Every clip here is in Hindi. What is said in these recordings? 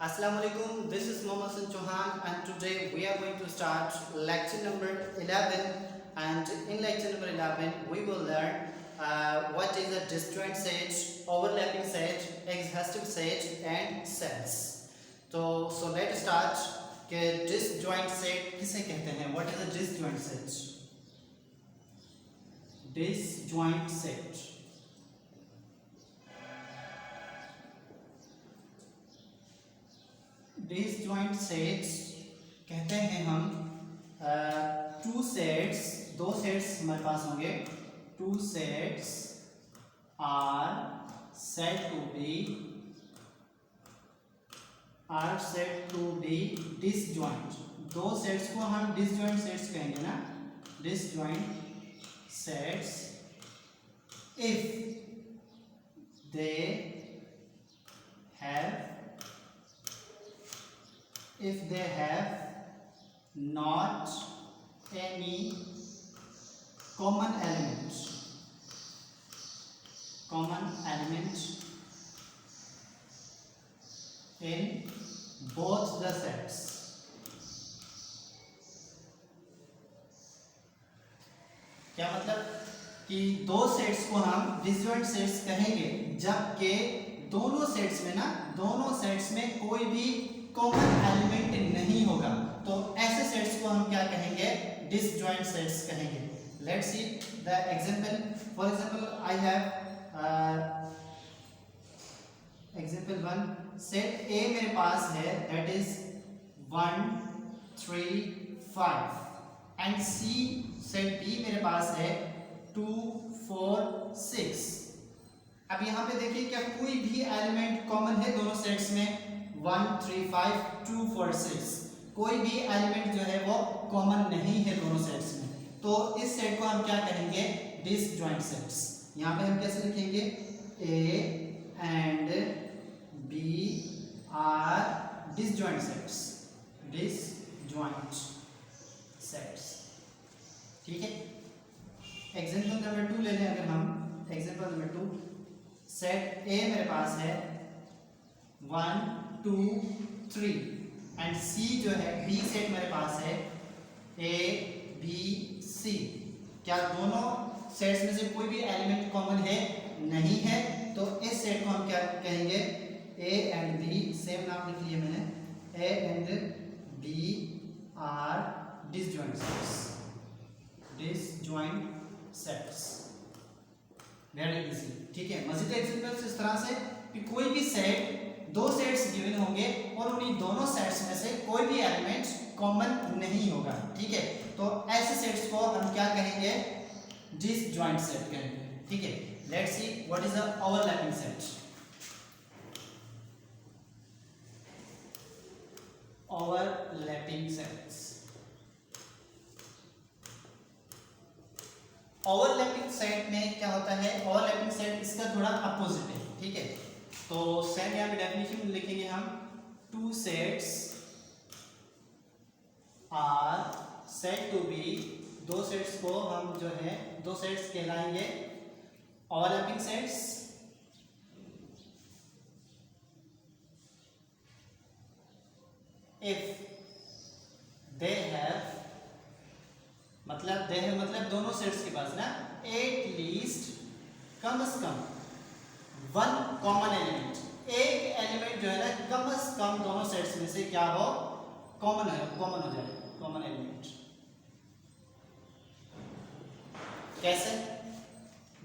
Assalamualaikum. This is Mohammed Hassan Chauhan, and today we are going to start lecture number 11. And in lecture number 11, we will learn what is a disjoint set, overlapping set, exhaustive set, and sets. So let's start. कि disjoint set किसे कहते हैं? What is a disjoint set? Disjoint set. Disjoint sets कहते हैं हम टू सेट्स, दो सेट्स हमारे पास होंगे. Two sets are set to be disjoint. दो सेट्स को हम डिसजॉइंट सेट्स कहेंगे ना, disjoint sets if they have not any common element in both the sets. क्या मतलब कि दो सेट्स को हम डिसजॉइंट सेट्स कहेंगे जबकि दोनों सेट्स में कोई भी कॉमन एलिमेंट नहीं होगा. तो ऐसे सेट्स को हम क्या कहेंगे? डिसजॉइंट सेट्स कहेंगे. Let's see the example. For example I have example 1. Set A मेरे पास है, that is 1 3 5, and see set B मेरे पास है 2 4 6. अब यहाँ पे देखिए क्या कोई भी एलिमेंट कॉमन है दोनों सेट्स में? 1 3 5 2 4 6. कोई भी एलिमेंट जो है वो कॉमन नहीं है दोनों सेट्स में. तो इस सेट को हम क्या कहेंगे? Disjoint sets. यहाँ पे हम कैसे लिखेंगे? A and B are disjoint sets. Disjoint sets. ठीक है. एग्जांपल नंबर 2 ले लें. अगर हम एग्जांपल नंबर 2, सेट ए मेरे पास है 1 2 3, एंड सी जो है बी सेट मेरे पास है ए बी सी. क्या दोनों सेट्स में से कोई भी एलिमेंट कॉमन है? नहीं है. तो इस सेट को हम क्या कहेंगे? ए एंड बी, सेम नाम लिख लिया मैंने, A and B are disjoint sets. Disjoint sets. Very easy. ठीक है. मजीद एग्जांपल्स इस तरह से कि कोई भी सेट, दो सेट्स गिवन होंगे और उन्हीं दोनों सेट्स में से कोई भी एलिमेंट कॉमन नहीं होगा. ठीक है. तो ऐसे सेट्स को हम क्या कहेंगे? डिसजॉइंट सेट कहेंगे. ठीक है. Let's see what is a overlapping set. Overlapping sets. Overlapping set में क्या होता है? ओवरलैपिंग सेट इसका थोड़ा अपोजिट है. ठीक है. तो सेम यहाँ पे डेफिनेशन लिखेंगे हम. Two sets are set to be. दो सेट्स को हम जो है, दो सेट्स कहलाएंगे overlapping sets if they have, मतलब दोनों सेट्स के पास ना एट लीस्ट, कम से कम वन कॉमन एलिमेंट. एक एलिमेंट जो है ना कम से कम दोनों सेट्स में से क्या हो? कॉमन हो जाए. कॉमन एलिमेंट कैसे?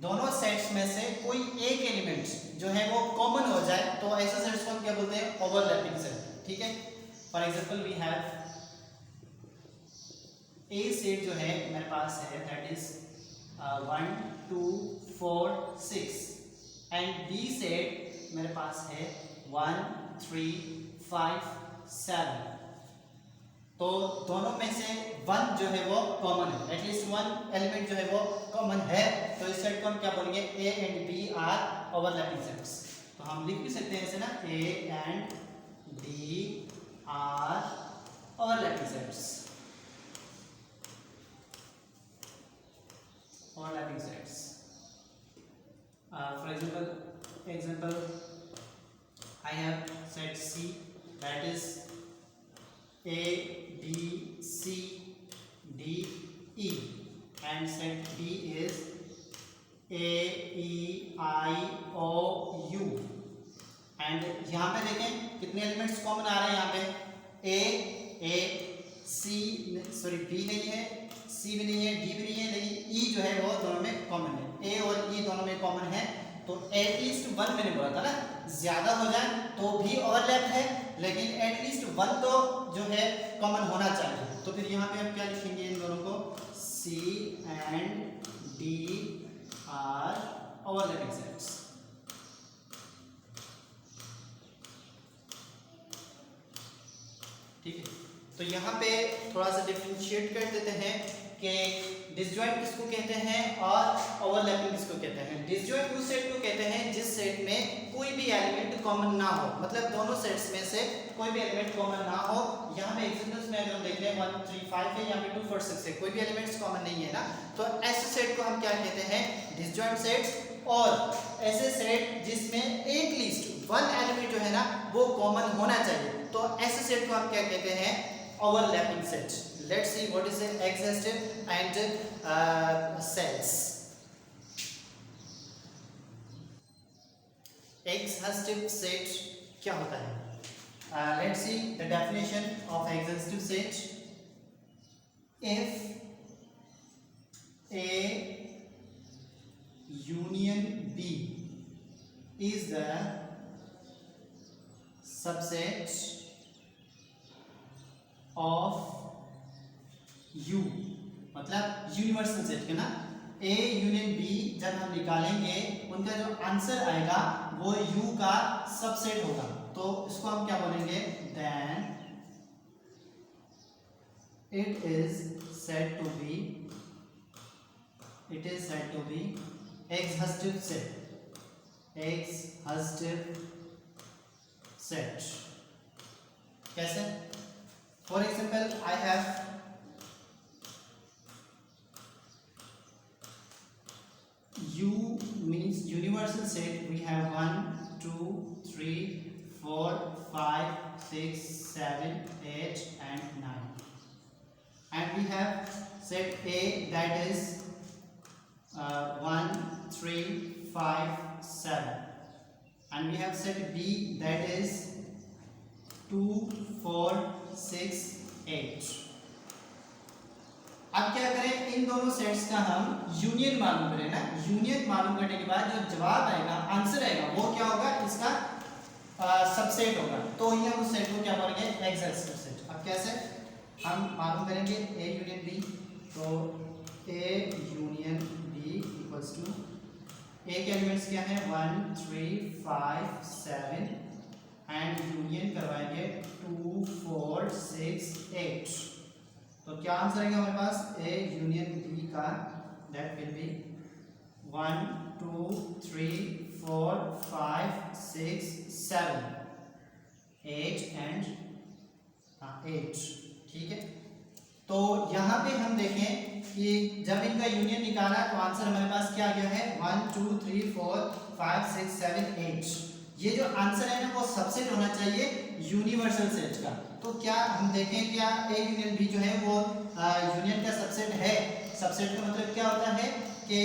दोनों सेट्स में से कोई एक एलिमेंट जो है वो कॉमन हो जाए, तो ऐसे सेट्स को हम क्या बोलते हैं? Overlapping set. ठीक है. For example we have a set जो है मेरे पास है, that is 1 2 4 6, and B set मेरे पास है 1 3 5 7. तो दोनों में से वन जो है वो कॉमन है, एटलीस्ट वन एलिमेंट जो है वो कॉमन है. तो इस सेट को हम क्या बोलेंगे? A and B are overlapping sets. तो हम लिख भी सकते हैं ऐसे ना, A and B are overlapping sets. Overlapping sets. For example I have set C that is A, B, C, D, E, and set D is A, E, I, O, U, and यहाँ पे देखें कितने एलिमेंट्स कॉमन आ रहे हैं यहाँ पे ए सी, सॉरी बी नहीं है, सी भी नहीं है, डी भी नहीं है, लेकिन ई जो है वो दोनों में कॉमन है, ए और ई दोनों में कॉमन है। तो एटलीस्ट वन मैंने बोला था ना, ज्यादा हो जाए तो भी ओवरलैप है, लेकिन एटलीस्ट वन तो जो है कॉमन होना चाहिए। तो फिर यहाँ पे हम क्या लिखेंगे इन दोनों को, C and D are overlapping sets. ठीक है, तो यहाँ पे थोड़ा सा डिफरेंशिएट कर देते हैं कि डिसजॉइंट किसको कहते हैं और ओवरलैपिंग किसको कहते हैं। डिसजॉइंट उस सेट को कहते हैं जिस सेट में कोई भी एलिमेंट कॉमन ना हो, मतलब दोनों सेट्स में से कोई भी एलिमेंट कॉमन ना हो। यहाँ पे एग्जांपल्स में अगर हम देख लें 1 3 5 है, यहाँ पे 2 4 6 है, कोई भी एलिमेंट्स कॉमन नहीं है ना, तो ऐसे सेट को हम क्या कहते हैं, डिसजॉइंट सेट्स। और ऐसे सेट जिसमें एटलीस्ट वन एलिमेंट जो है ना वो कॉमन होना चाहिए, तो ऐसे सेट को हम क्या कहते हैं, overlapping set. Let's see what is the exhaustive and sets. Exhaustive set क्या होता है? Let's see the definition of exhaustive set. If A union B is the subset of U, मतलब यूनिवर्सल सेट के ना, A यूनियन B जब हम निकालेंगे उनका जो आंसर आएगा वो U का सबसेट होगा, तो इसको हम क्या बोलेंगे, then it is said to be exhaustive set. Exhaustive set कैसे? For example, I have U means universal set. We have 1 2 3 4 5 6 7 8 and 9, and we have set A that is 1 3 5 7, and we have set B that is 2 4 6 8। अब क्या करें, इन दोनों सेट्स का हम यूनियन मालूम करें ना। यूनियन मालूम करने के बाद जो जवाब आएगा, आंसर आएगा, वो क्या होगा, इसका सबसेट होगा, तो ही हम उस सेट को क्या बोलेंगे, एक्सहॉस्टिव सेट। अब कैसे हम मालूम करेंगे A यूनियन B, तो A union B equals to A के एलिमेंट्स क्या है, 1 3 5 7, एंड यूनियन करवाएंगे 2 4 6 8, तो क्या आंसर आएगा हमारे पास, A यूनियन B का, दैट विल बी 1 2 3 4 5 6 7 8 एंड 8। ठीक है, तो यहाँ पे हम देखें कि जब इनका यूनियन निकाला तो आंसर हमारे पास क्या आ गया है, 1 2 3 4 5 6 7 8। ये जो आंसर है ना वो सबसेट होना चाहिए यूनिवर्सल सेट का। तो क्या हम देखें, क्या A यूनियन B जो है वो यूनियन का सबसेट है। सबसेट का मतलब क्या होता है कि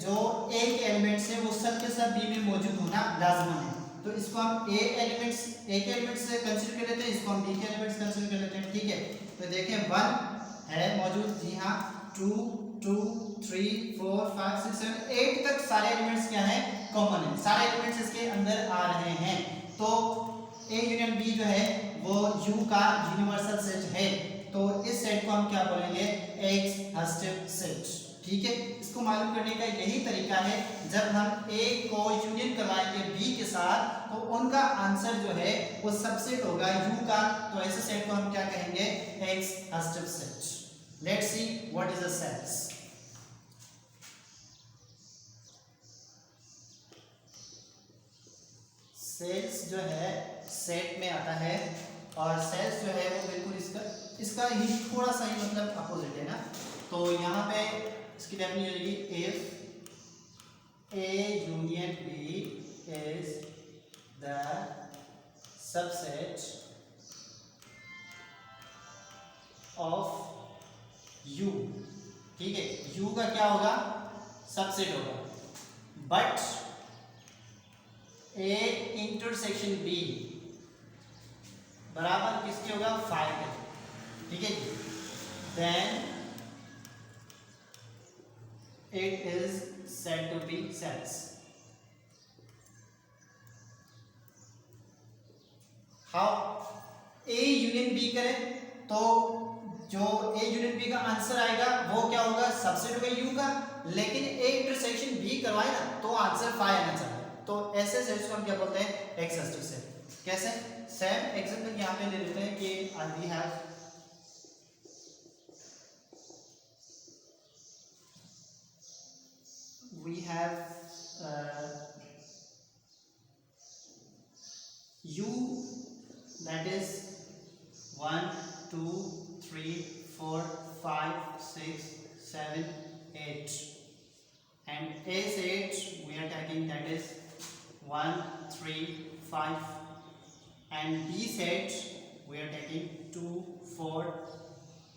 जो A के एलिमेंट्स है वो सब के सब B में मौजूद होना लाजमी है। तो इसको हम A के एलिमेंट्स से कंसीडर कर लेते हैं, इसको हम B के एलिमेंट्स कंसीडर कर लेते हैं। ठीक है, तो देखें 1 है मौजूद, जी हाँ, 2 2 3 4 5 6 7 8 तक सारे एलिमेंट्स क्या है, कॉमन है, सारे एलिमेंट्स इसके अंदर आ रहे हैं। तो A यूनियन B जो है वो U का यूनिवर्सल सेट है, तो इस सेट को हम क्या बोलेंगे, एक्सहॉस्टिव सेट। ठीक है, इसको मालूम करने का यही तरीका है, जब हम A को यूनियन करवाएंगे B के साथ तो उनका आंसर जो है वो सबसेट होगा U का, तो ऐसे सेट को हम क्या कहेंगे, exhaustive set. Let's see what is the sets. सेल्स जो है सेट में आता है, और सेल्स जो है वो बिल्कुल इसका ही थोड़ा सा ही मतलब अपोजिट है ना। तो यहाँ पे इसकी डेफिनेशन होगी, if A union B is the subset of you, ठीक है, यू का क्या होगा, सबसेट होगा, बट ए इंटरसेक्शन बी बराबर किसके होगा, 5 के, ठीक है जी, then it is said to be cells. How? A union B करें तो जो A यूनियन B का आंसर आएगा वो क्या होगा, सबसेट होगा U का, लेकिन A इंटरसेक्शन B करवाए ना तो आंसर 5 आना चाहिए, तो ऐसे सेट्स को हम क्या बोलते हैं, एक्सिस्टिव सेट। कैसे, सेम एग्जांपल यहाँ पे ले लेते हैं कि we have U, that is 1 2 3 4 5 6 7 8, and A set we are taking, that is 1 3 5, and B set we are taking 2 4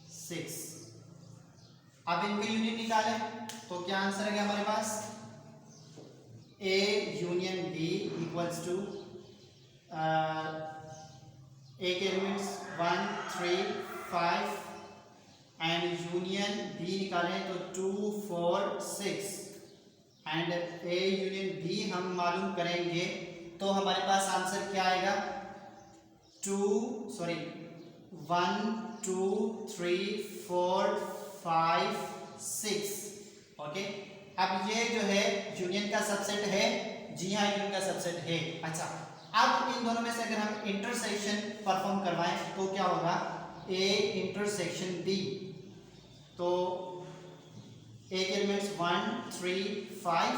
6। अब इनके यूनियन निकालें तो क्या आंसर है हमारे पास, A union B equals to A के एलिमेंट्स 1 3 5 एंड यूनियन B निकालें तो 2 4 6, एंड A यूनियन B हम मालूम करेंगे तो हमारे पास आंसर क्या आएगा, 1 2 3 4 5 6, ओके। अब ये जो है यूनियन का सबसेट है, जी हाँ यूनियन का सबसेट है। अच्छा, अब इन दोनों में से अगर हम इंटरसेक्शन परफॉर्म करवाएं तो क्या होगा, A इंटरसेक्शन B, तो A के एलिमेंट्स 1 3 5,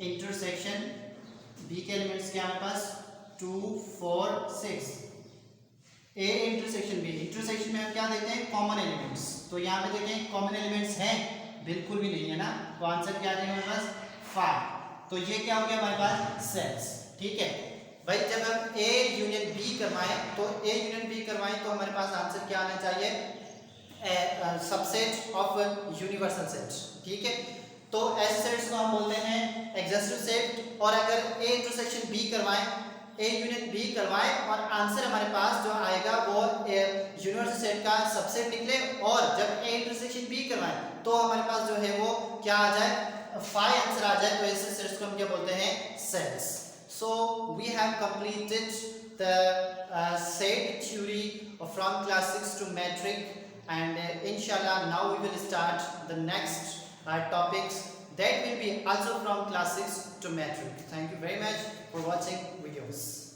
इंटरसेक्शन B के एलिमेंट्स क्या हमारे पास 2 4 6, A इंटरसेक्शन B, इंटरसेक्शन में हम क्या देखते हैं, कॉमन एलिमेंट्स, तो यहाँ पे देखें कॉमन एलिमेंट्स हैं, बिल्कुल भी नहीं है ना, तो आंसर क्या आ जाएगा हमारे पास 5, तो ये क्या हो गया हमारे पास सेल्स, ठीक है भाई। जब हम A यूनियन B करवाएं तो A यूनियन B करवाएं तो हमारे पास आंसर क्या आना चाहिए, सबसेट ऑफ यूनिवर्सल सेट, ठीक है। तो ऐसे सेट्स को हम बोलते हैं एक्सिस्टिव सेट, और अगर A इंटरसेक्शन B करवाएं, A यूनियन B करवाएं और आंसर हमारे पास जो आएगा वो यूनिवर्सल सेट का सबसेट निकले, और जब A इंटरसेक्शन B करवाएं तो हमारे पास जो है वो क्या आ जाए, 5 आंसर आ जाए, तो ऐसे सेट्स को हम क्या बोलते हैं, sets. So we have completed the set theory from class 6 to metric, and inshallah now we will start the next topics that will be also from class 6 to metric. Thank you very much for watching videos.